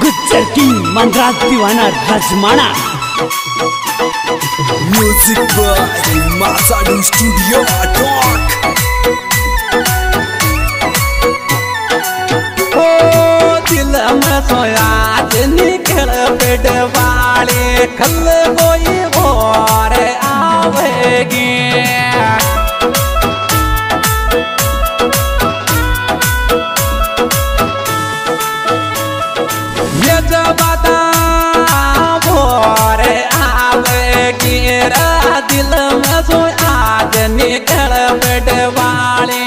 Gujjar king Manraj Deewana राजमाना। Music by मासाडू studio talk. ओ दिल में सोया निकल पेट वाले खल कोई और आवेगी। ये जब भोर आवेगी दिल में सोया निकल पेट वाले।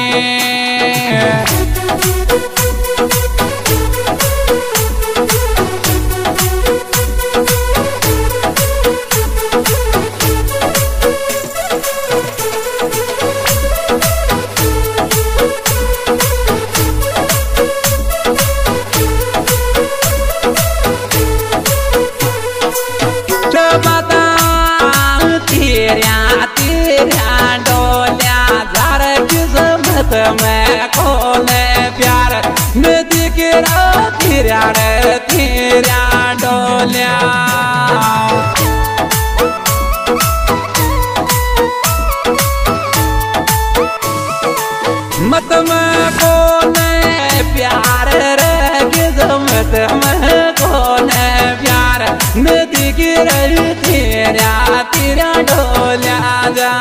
मैं खोले प्यार नदी के तेरा तेरा डोलिया। मत में कोने प्यार रे किस्मत में कोने प्यार नदी की तेरा तेरा डोलिया जा।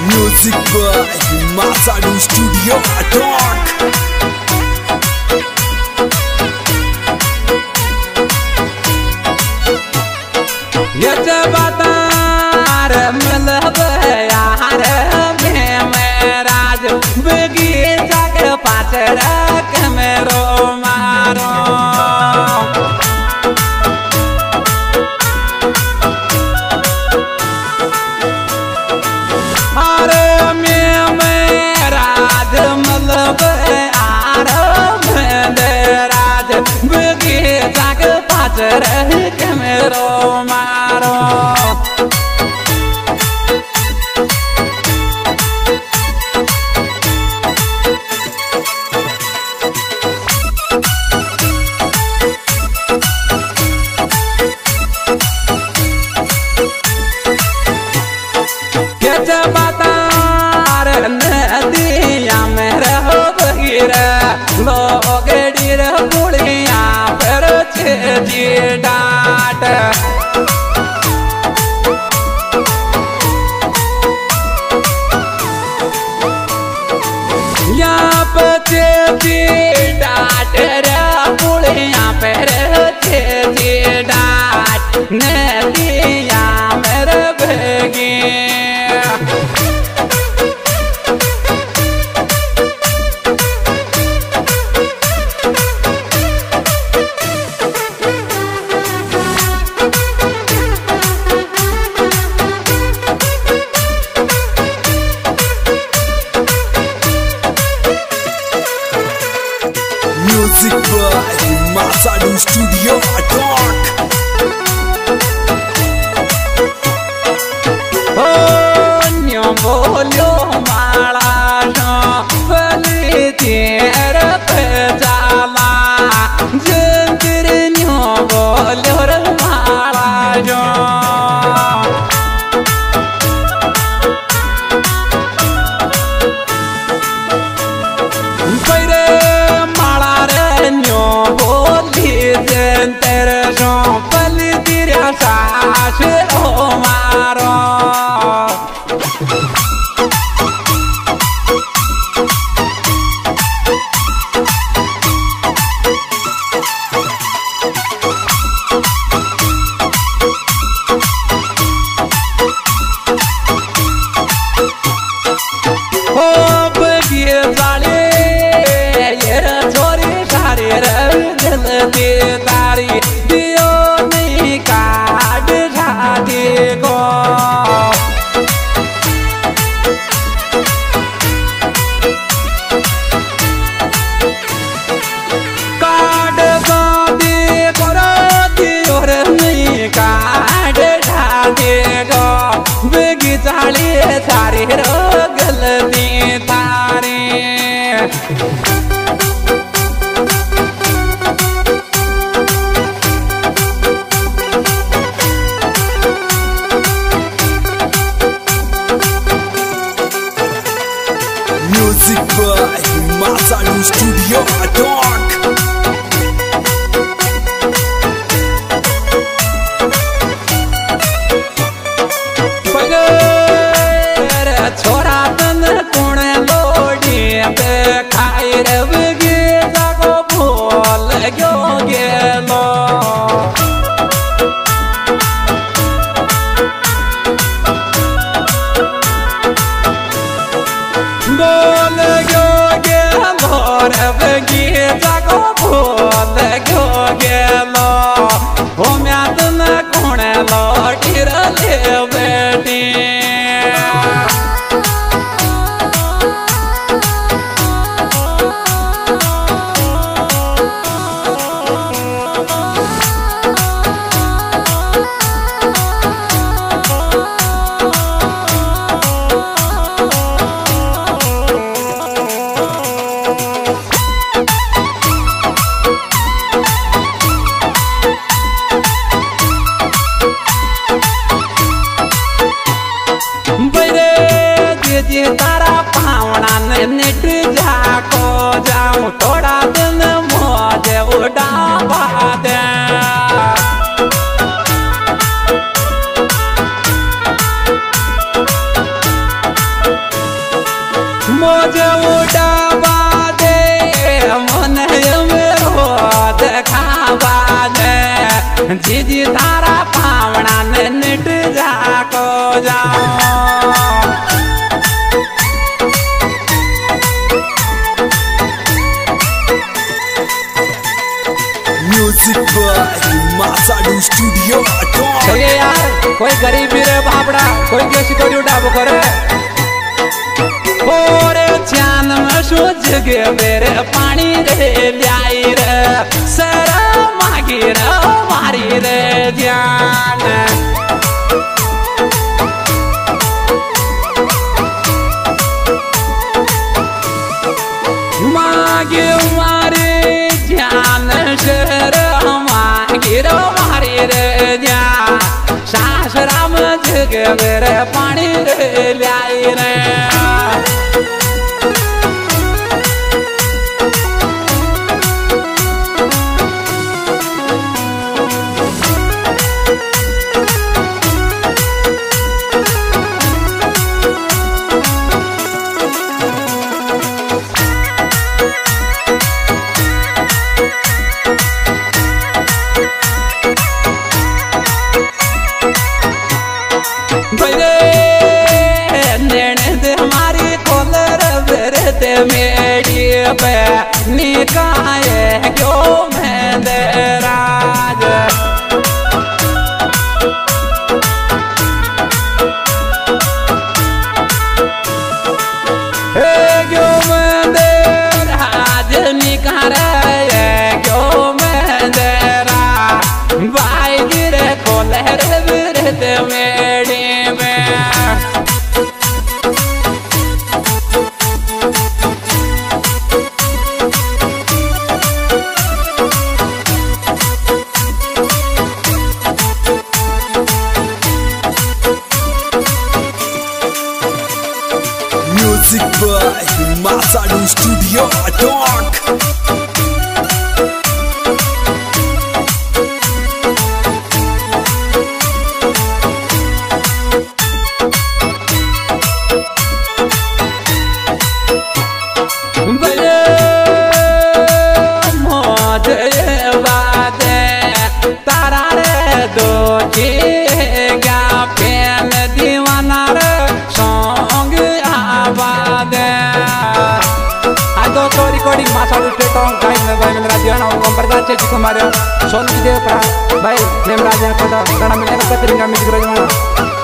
म्यूजिक बाय मासाडू स्टूडियो टॉक। ये बातार मिलब यार में राज बगीचा के पास रख मेरो मारो। रह के मेरो मारो। के बातार नदिया में रहो बगीरा लोग डीर पुड़िया पर जी डाट। यहाँ पे डाट रे पुड़िया पर जी डाट नदिया मेरे भेगी। म्यूजिक बाय मासाडू स्टूडियो टॉक। ओ न्यो बोलो माला नो बली तेर पे जाला जंतर न्यो बोलो रे माला जो। सास ओ मारो ओ बगिए वाले ये छोरी सारे दिल की तारी दियो नहीं काट शादी को। काट Music by Masadu Studio Attack. छोरा तन कुणे लोडी पे खाई रवगी जागो भूल गयो गेलो बोल गयो गेलो रवगी जागो भूल गयो गेलो हो म्या तन कुणे लोडी रले बेटी तारा पावना निट जाको जाऊं थोड़ा दिन मौज उड़ावा दे मौज उड़ावा दे मन मेरो देखावा दे जीजी तारा पावना निट जाको जाऊं Music by Masadu Studio Attack. चलिए यार कोई गरीब रे बापड़ा कोई कैसी कोई उठाबो करे और चान में सोच के मेरे पानी रे लाई रे सर मागी रे मारी रे जान मागे मारे जान शहर गिरो मारी रे जा सासराम जग मेरे पानी रे लाई रे मेरी पे निकाये क्यों मैं राज क्यों मैं राज निकारे क्यों मैं राज भाई गिरे खोले रे मेरी में Music by Masadu Studio Attack. तारा रे दो पेन दीवाना रे सॉन्ग आवाज आदो तो रिकॉर्डिंग मासाडू स्टेटों गाइड में भाई मेरा जीवन और कंपरदार चेची कुमार सोनू देव प्रा भाई नेम राजा को दाना मिलने का तेरिंगा म्यूजिक रजवाना